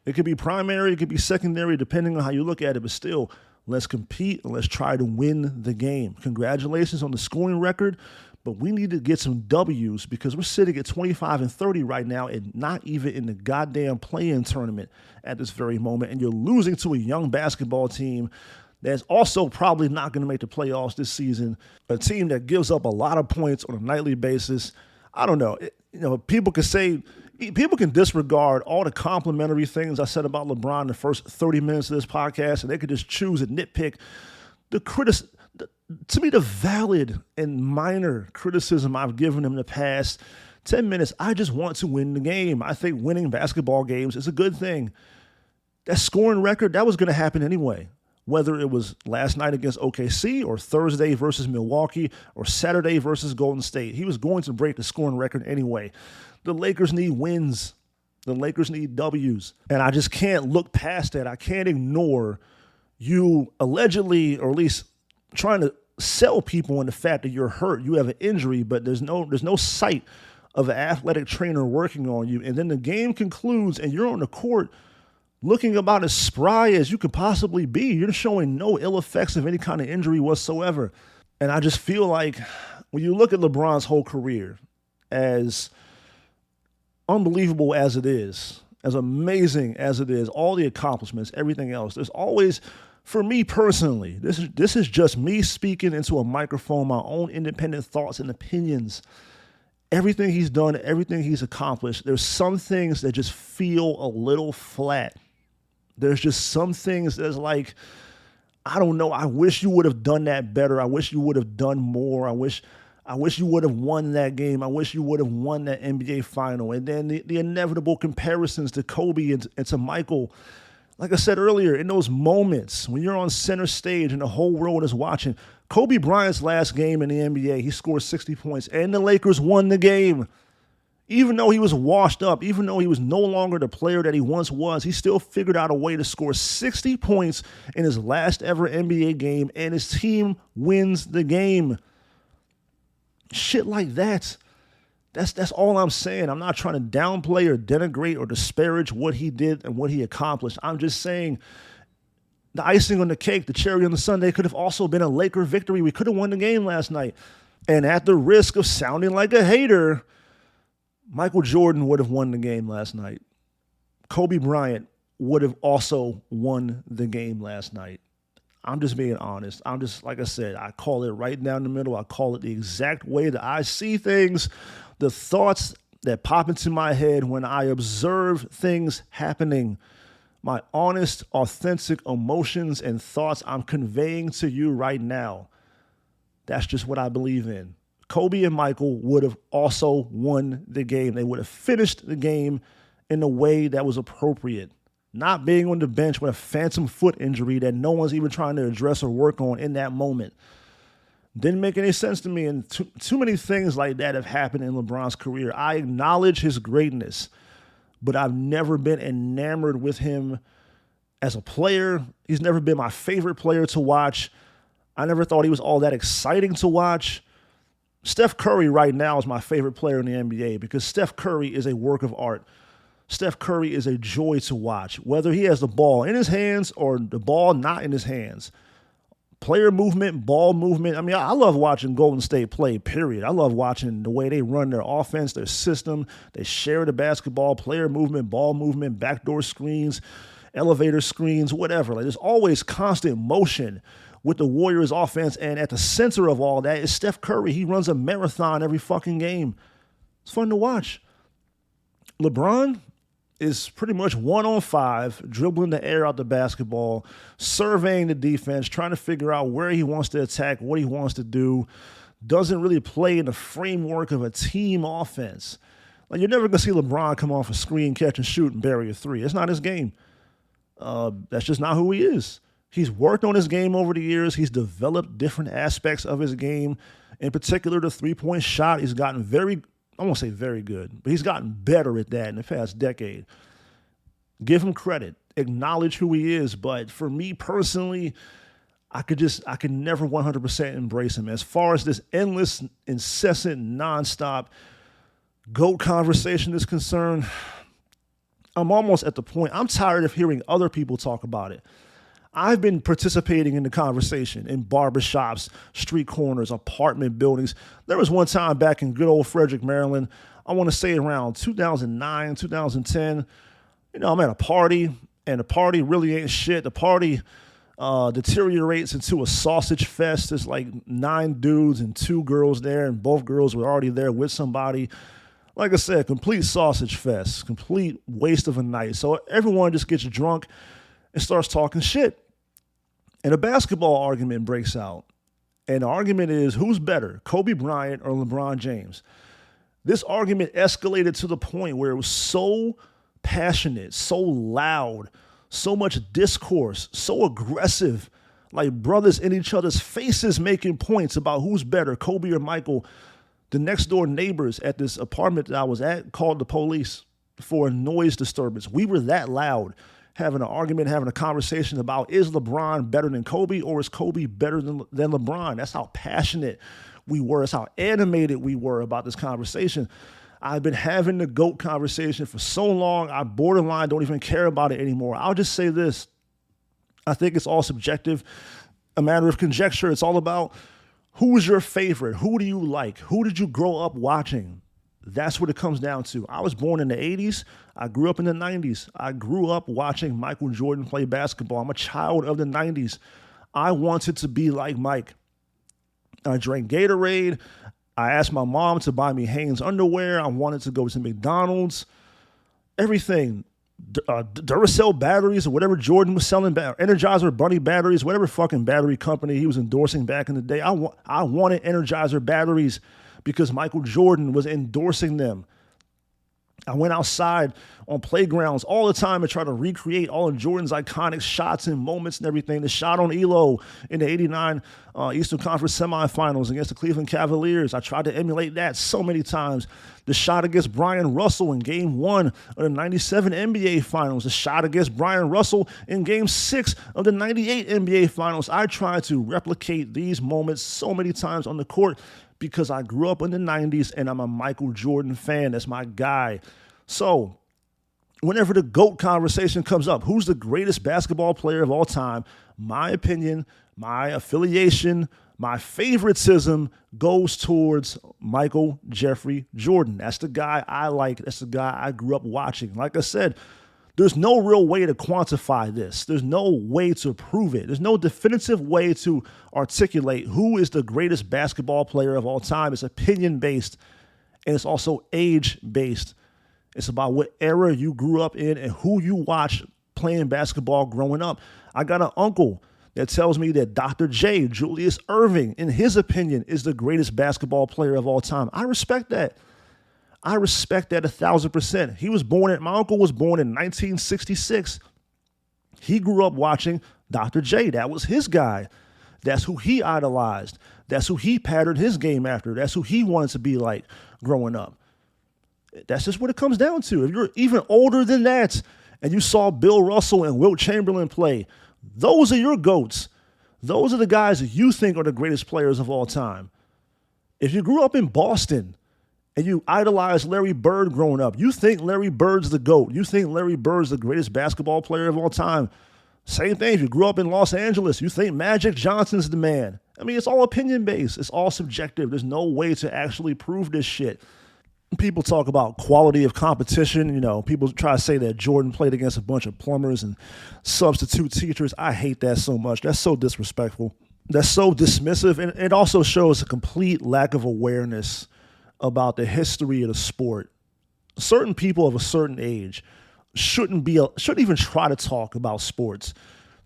It could be primary, it could be secondary, depending on how you look at it, but still, let's compete and let's try to win the game. Congratulations on the scoring record, but we need to get some W's because we're sitting at 25-30 right now and not even in the goddamn play-in tournament at this very moment. And you're losing to a young basketball team that's also probably not going to make the playoffs this season, a team that gives up a lot of points on a nightly basis. I don't know. People can disregard all the complimentary things I said about LeBron in the first 30 minutes of this podcast, and they could just choose and nitpick to me, the valid and minor criticism I've given him in the past 10 minutes. I just want to win the game. I think winning basketball games is a good thing. That scoring record, that was going to happen anyway. Whether it was last night against OKC or Thursday versus Milwaukee or Saturday versus Golden State, he was going to break the scoring record anyway. The Lakers need wins. The Lakers need W's. And I just can't look past that. I can't ignore you allegedly, or at least trying to sell people on the fact that you're hurt, you have an injury, but there's no sight of an athletic trainer working on you. And then the game concludes and you're on the court looking about as spry as you could possibly be. You're showing no ill effects of any kind of injury whatsoever. And I just feel like when you look at LeBron's whole career, as unbelievable as it is, as amazing as it is, all the accomplishments, everything else, there's always, for me personally, this is just me speaking into a microphone, my own independent thoughts and opinions. Everything he's done, everything he's accomplished, there's some things that just feel a little flat. There's just some things that's like, I don't know, I wish you would have done that better. I wish you would have done more. I wish you would have won that game. I wish you would have won that NBA final. And then the inevitable comparisons to Kobe and to Michael. Like I said earlier, in those moments when you're on center stage and the whole world is watching, Kobe Bryant's last game in the NBA, he scored 60 points and the Lakers won the game. Even though he was washed up, even though he was no longer the player that he once was, he still figured out a way to score 60 points in his last ever NBA game, and his team wins the game. Shit like that. That's all I'm saying. I'm not trying to downplay or denigrate or disparage what he did and what he accomplished. I'm just saying the icing on the cake, the cherry on the sundae could have also been a Laker victory. We could have won the game last night. And at the risk of sounding like a hater, Michael Jordan would have won the game last night. Kobe Bryant would have also won the game last night. I'm just being honest. I'm just, like I said, I call it right down the middle. I call it the exact way that I see things, the thoughts that pop into my head when I observe things happening, my honest, authentic emotions and thoughts I'm conveying to you right now. That's just what I believe in. Kobe and Michael would have also won the game. They would have finished the game in a way that was appropriate. Not being on the bench with a phantom foot injury that no one's even trying to address or work on in that moment. Didn't make any sense to me, and too many things like that have happened in LeBron's career. I acknowledge his greatness, but I've never been enamored with him as a player. He's never been my favorite player to watch. I never thought he was all that exciting to watch. Steph Curry right now is my favorite player in the NBA because Steph Curry is a work of art. Steph Curry is a joy to watch, whether he has the ball in his hands or the ball not in his hands. Player movement, ball movement. I mean, I love watching Golden State play, period. I love watching the way they run their offense, their system. They share the basketball, player movement, ball movement, backdoor screens, elevator screens, whatever. Like, there's always constant motion with the Warriors offense, and at the center of all that is Steph Curry. He runs a marathon every fucking game. It's fun to watch. LeBron is pretty much 1-on-5, dribbling the air out the basketball, surveying the defense, trying to figure out where he wants to attack, what he wants to do. Doesn't really play in the framework of a team offense. Like, you're never going to see LeBron come off a screen, catch and shoot, and bury a three. It's not his game. That's just not who he is. He's worked on his game over the years. He's developed different aspects of his game. In particular, the three-point shot. He's gotten I won't say very good, but he's gotten better at that in the past decade. Give him credit. Acknowledge who he is. But for me personally, I could never 100% embrace him. As far as this endless, incessant, nonstop GOAT conversation is concerned, I'm almost at the point, I'm tired of hearing other people talk about it. I've been participating in the conversation in barbershops, street corners, apartment buildings. There was one time back in good old Frederick, Maryland, I want to say around 2009, 2010, I'm at a party, and the party really ain't shit. The party deteriorates into a sausage fest. There's like 9 dudes and 2 girls there, and both girls were already there with somebody. Like I said, complete sausage fest, complete waste of a night. So everyone just gets drunk and starts talking shit. And a basketball argument breaks out. And the argument is, who's better, Kobe Bryant or LeBron James? This argument escalated to the point where it was so passionate, so loud, so much discourse, so aggressive, like brothers in each other's faces making points about who's better, Kobe or Michael. The next door neighbors at this apartment that I was at called the police for a noise disturbance. We were that loud, having an argument, having a conversation about, is LeBron better than Kobe or is Kobe better than LeBron? That's how passionate we were. That's how animated we were about this conversation. I've been having the GOAT conversation for so long, I borderline don't even care about it anymore. I'll just say this. I think it's all subjective, a matter of conjecture. It's all about, who is your favorite? Who do you like? Who did you grow up watching? That's what it comes down to. I was born in the 80s. I grew up in the 90s. I grew up watching Michael Jordan play basketball. I'm a child of the 90s. I wanted to be like Mike. I drank Gatorade. I asked my mom to buy me Hanes underwear. I wanted to go to McDonald's. Everything. Duracell batteries or whatever Jordan was selling, Energizer Bunny batteries, whatever fucking battery company he was endorsing back in the day. I wanted Energizer batteries because Michael Jordan was endorsing them. I went outside on playgrounds all the time and tried to recreate all of Jordan's iconic shots and moments and everything. The shot on Elo in the 89 Eastern Conference semifinals against the Cleveland Cavaliers. I tried to emulate that so many times. The shot against Brian Russell in Game 1 of the 97 NBA Finals. The shot against Brian Russell in Game 6 of the 98 NBA Finals. I tried to replicate these moments so many times on the court because I grew up in the 90s and I'm a Michael Jordan fan. That's my guy. So whenever the GOAT conversation comes up, who's the greatest basketball player of all time? My opinion, my affiliation, my favoritism goes towards Michael Jeffrey Jordan. That's the guy I like. That's the guy I grew up watching. Like I said, there's no real way to quantify this. There's no way to prove it. There's no definitive way to articulate who is the greatest basketball player of all time. It's opinion-based, and it's also age-based. It's about what era you grew up in and who you watched playing basketball growing up. I got an uncle that tells me that Dr. J, Julius Erving, in his opinion, is the greatest basketball player of all time. I respect that. I respect that 1,000%. My uncle was born in 1966. He grew up watching Dr. J. That was his guy. That's who he idolized. That's who he patterned his game after. That's who he wanted to be like growing up. That's just what it comes down to. If you're even older than that and you saw Bill Russell and Wilt Chamberlain play, those are your GOATs. Those are the guys that you think are the greatest players of all time. If you grew up in Boston and you idolized Larry Bird growing up, you think Larry Bird's the GOAT. You think Larry Bird's the greatest basketball player of all time. Same thing, if you grew up in Los Angeles, you think Magic Johnson's the man. I mean, it's all opinion-based. It's all subjective. There's no way to actually prove this shit. People talk about quality of competition. People try to say that Jordan played against a bunch of plumbers and substitute teachers. I hate that so much. That's so disrespectful. That's so dismissive. And it also shows a complete lack of awareness about the history of the sport. Certain people of a certain age shouldn't even try to talk about sports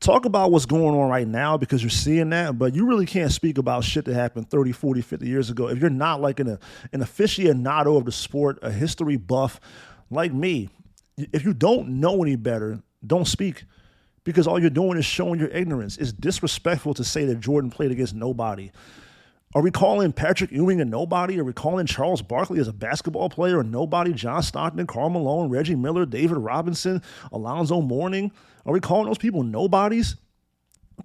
Talk about what's going on right now because you're seeing that, but you really can't speak about shit that happened 30, 40, 50 years ago if you're not like an aficionado of the sport, a history buff like me. If you don't know any better, don't speak because all you're doing is showing your ignorance. It's disrespectful to say that Jordan played against nobody. Are we calling Patrick Ewing a nobody? Are we calling Charles Barkley as a basketball player a nobody? John Stockton, Karl Malone, Reggie Miller, David Robinson, Alonzo Mourning? Are we calling those people nobodies?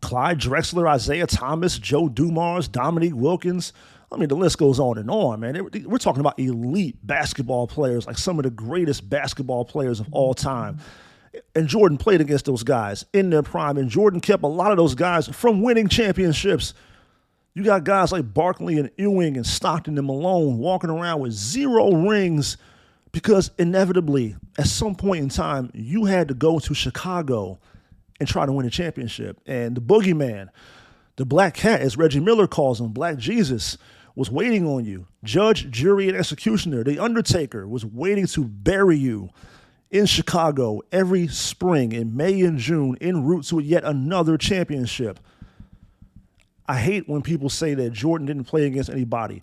Clyde Drexler, Isaiah Thomas, Joe Dumars, Dominique Wilkins. I mean, the list goes on and on, man. We're talking about elite basketball players, like some of the greatest basketball players of all time. And Jordan played against those guys in their prime, and Jordan kept a lot of those guys from winning championships. You got guys like Barkley and Ewing and Stockton and Malone walking around with 0 rings because inevitably, at some point in time, you had to go to Chicago and try to win a championship. And the boogeyman, the black cat, as Reggie Miller calls him, Black Jesus, was waiting on you. Judge, jury, and executioner, the Undertaker, was waiting to bury you in Chicago every spring in May and June en route to yet another championship. I hate when people say that Jordan didn't play against anybody.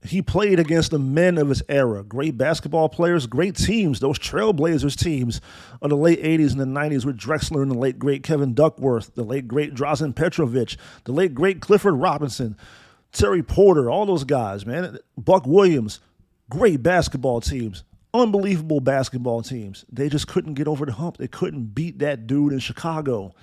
He played against the men of his era, great basketball players, great teams, those Trailblazers teams of the late 80s and the 90s with Drexler and the late, great Kevin Duckworth, the late, great Drazen Petrovic, the late, great Clifford Robinson, Terry Porter, all those guys, man. Buck Williams, great basketball teams, unbelievable basketball teams. They just couldn't get over the hump. They couldn't beat that dude in Chicago.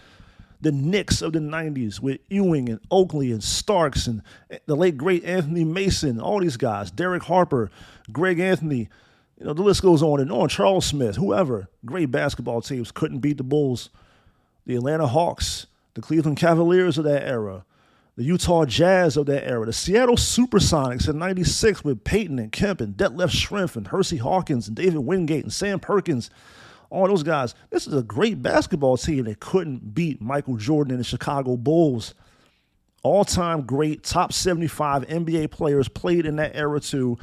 The Knicks of the 90s with Ewing and Oakley and Starks and the late, great Anthony Mason, all these guys, Derek Harper, Greg Anthony, the list goes on and on, Charles Smith, whoever, great basketball teams couldn't beat the Bulls. The Atlanta Hawks, the Cleveland Cavaliers of that era, the Utah Jazz of that era, the Seattle Supersonics in 96 with Peyton and Kemp and Detlef Schrempf and Hersey Hawkins and David Wingate and Sam Perkins. All those guys. This is a great basketball team that couldn't beat Michael Jordan and the Chicago Bulls. All-time great, top 75 NBA players played in that era too,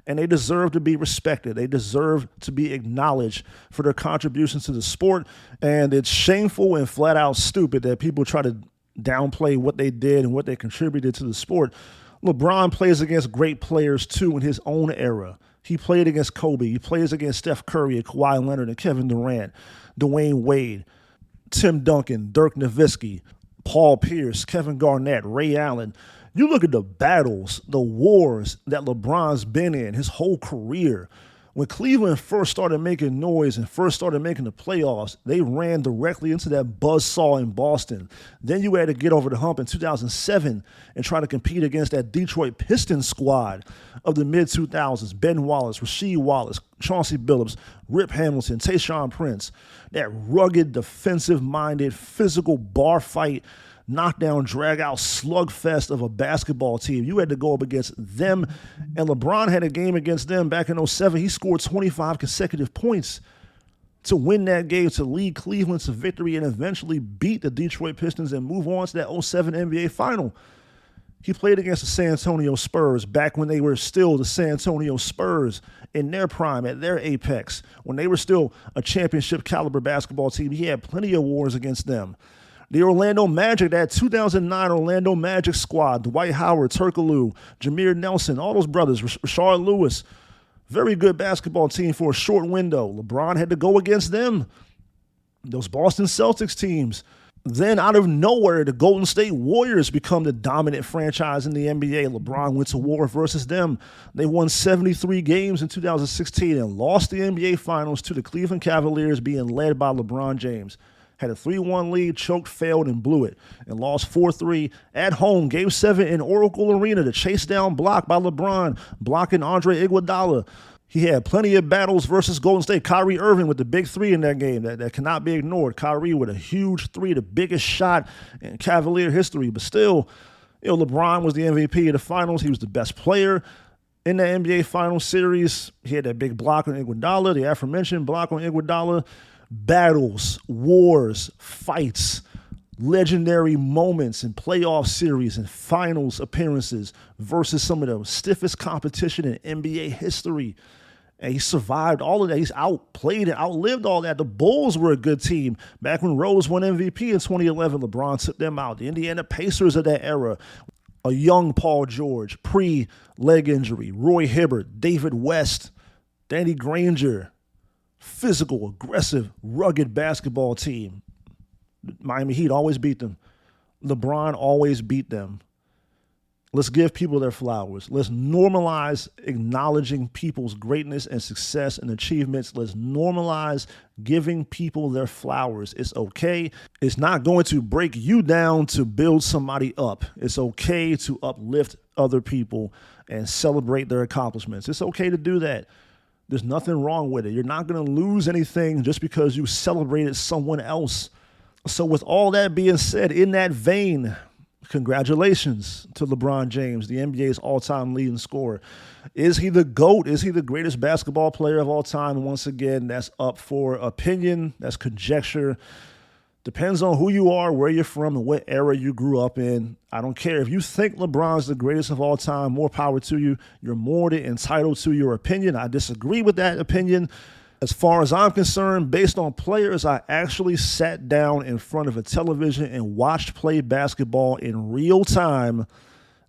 and they deserve to be respected. They deserve to be acknowledged for their contributions to the sport, and it's shameful and flat out stupid that people try to downplay what they did and what they contributed to the sport. LeBron plays against great players too in his own era. He played against Kobe. He plays against Steph Curry and Kawhi Leonard and Kevin Durant, Dwayne Wade, Tim Duncan, Dirk Nowitzki, Paul Pierce, Kevin Garnett, Ray Allen. You look at the battles, the wars that LeBron's been in his whole career. When Cleveland first started making noise and first started making the playoffs, they ran directly into that buzzsaw in Boston. Then you had to get over the hump in 2007 and try to compete against that Detroit Pistons squad of the mid-2000s. Ben Wallace, Rasheed Wallace, Chauncey Billups, Rip Hamilton, Tayshaun Prince. That rugged, defensive-minded, physical bar fight, knockdown, drag-out slugfest of a basketball team. You had to go up against them, and LeBron had a game against them back in 2007. He scored 25 consecutive points to win that game, to lead Cleveland to victory and eventually beat the Detroit Pistons and move on to that 2007 NBA final. He played against the San Antonio Spurs back when they were still the San Antonio Spurs in their prime, at their apex, when they were still a championship caliber basketball team. He had plenty of wars against them. The Orlando Magic, that 2009 Orlando Magic squad, Dwight Howard, Turkoglu, Jameer Nelson, all those brothers, Rashard Lewis, very good basketball team for a short window. LeBron had to go against them, those Boston Celtics teams. Then out of nowhere, the Golden State Warriors become the dominant franchise in the NBA. LeBron went to war versus them. They won 73 games in 2016 and lost the NBA Finals to the Cleveland Cavaliers being led by LeBron James. Had a 3-1 lead, choked, failed, and blew it, and lost 4-3 at home. Game 7 in Oracle Arena, the chase down block by LeBron, blocking Andre Iguodala. He had plenty of battles versus Golden State. Kyrie Irving with the big 3 in that game that cannot be ignored. Kyrie with a huge 3, the biggest shot in Cavalier history. But still, LeBron was the MVP of the finals. He was the best player in the NBA Finals series. He had that big block on Iguodala, the aforementioned block on Iguodala. Battles, wars, fights, legendary moments in playoff series and finals appearances versus some of the stiffest competition in NBA history. And he survived all of that. He's outplayed and outlived all that. The Bulls were a good team. Back when Rose won MVP in 2011, LeBron took them out. The Indiana Pacers of that era, a young Paul George, pre-leg injury, Roy Hibbert, David West, Danny Granger, physical, aggressive, rugged basketball team. Miami Heat always beat them. LeBron always beat them. Let's give people their flowers. Let's normalize acknowledging people's greatness and success and achievements. Let's normalize giving people their flowers. It's okay. It's not going to break you down to build somebody up. It's okay to uplift other people and celebrate their accomplishments. It's okay to do that. There's nothing wrong with it. You're not going to lose anything just because you celebrated someone else. So with all that being said, in that vein, congratulations to LeBron James, the NBA's all-time leading scorer. Is he the GOAT? Is he the greatest basketball player of all time? Once again, that's up for opinion. That's conjecture. Depends on who you are, where you're from, and what era you grew up in. I don't care. If you think LeBron's the greatest of all time, more power to you. You're more than entitled to your opinion. I disagree with that opinion. As far as I'm concerned, based on players I actually sat down in front of a television and watched play basketball in real time,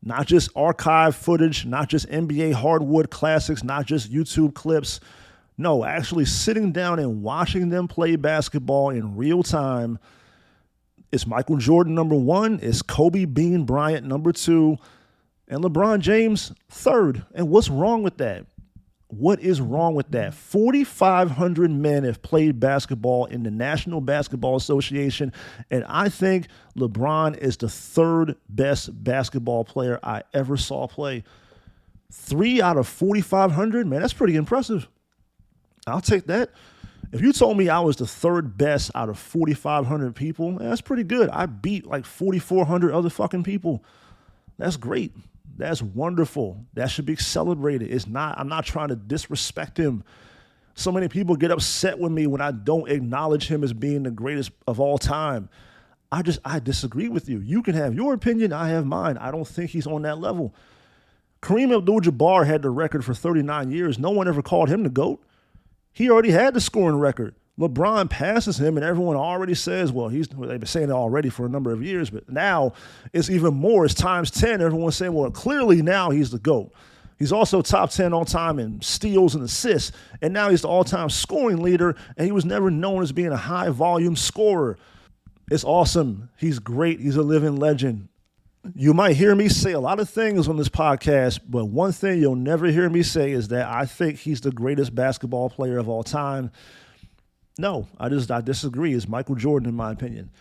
not just archive footage, not just NBA hardwood classics, not just YouTube clips. No, actually sitting down and watching them play basketball in real time. It's Michael Jordan, number one. It's Kobe Bean Bryant, number two. And LeBron James, third. And what's wrong with that? What is wrong with that? 4,500 men have played basketball in the National Basketball Association, and I think LeBron is the third best basketball player I ever saw play. 3 out of 4,500, man, that's pretty impressive. I'll take that. If you told me I was the third best out of 4,500 people, man, that's pretty good. I beat like 4,400 other fucking people. That's great. That's wonderful. That should be celebrated. I'm not trying to disrespect him. So many people get upset with me when I don't acknowledge him as being the greatest of all time. I disagree with you. You can have your opinion. I have mine. I don't think he's on that level. Kareem Abdul Jabbar had the record for 39 years. No one ever called him the GOAT. He already had the scoring record. LeBron passes him, and everyone already says, well, they've been saying it already for a number of years, but now it's even more. It's times 10. Everyone's saying, well, clearly now he's the GOAT. He's also top 10 all time in steals and assists, and now he's the all-time scoring leader, and he was never known as being a high-volume scorer. It's awesome. He's great. He's a living legend. You might hear me say a lot of things on this podcast, but one thing you'll never hear me say is that I think he's the greatest basketball player of all time. No, I disagree. It's Michael Jordan, in my opinion.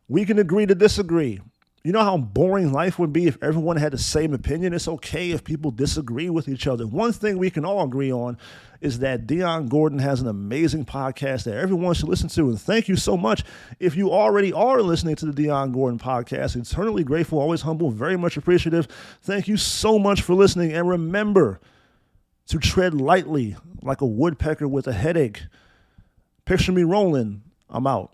We can agree to disagree. You know how boring life would be if everyone had the same opinion? It's okay if people disagree with each other. One thing we can all agree on is that Dion Gordon has an amazing podcast that everyone should listen to. And thank you so much. If you already are listening to the Dion Gordon podcast, eternally grateful, always humble, very much appreciative. Thank you so much for listening. And remember to tread lightly like a woodpecker with a headache. Picture me rolling. I'm out.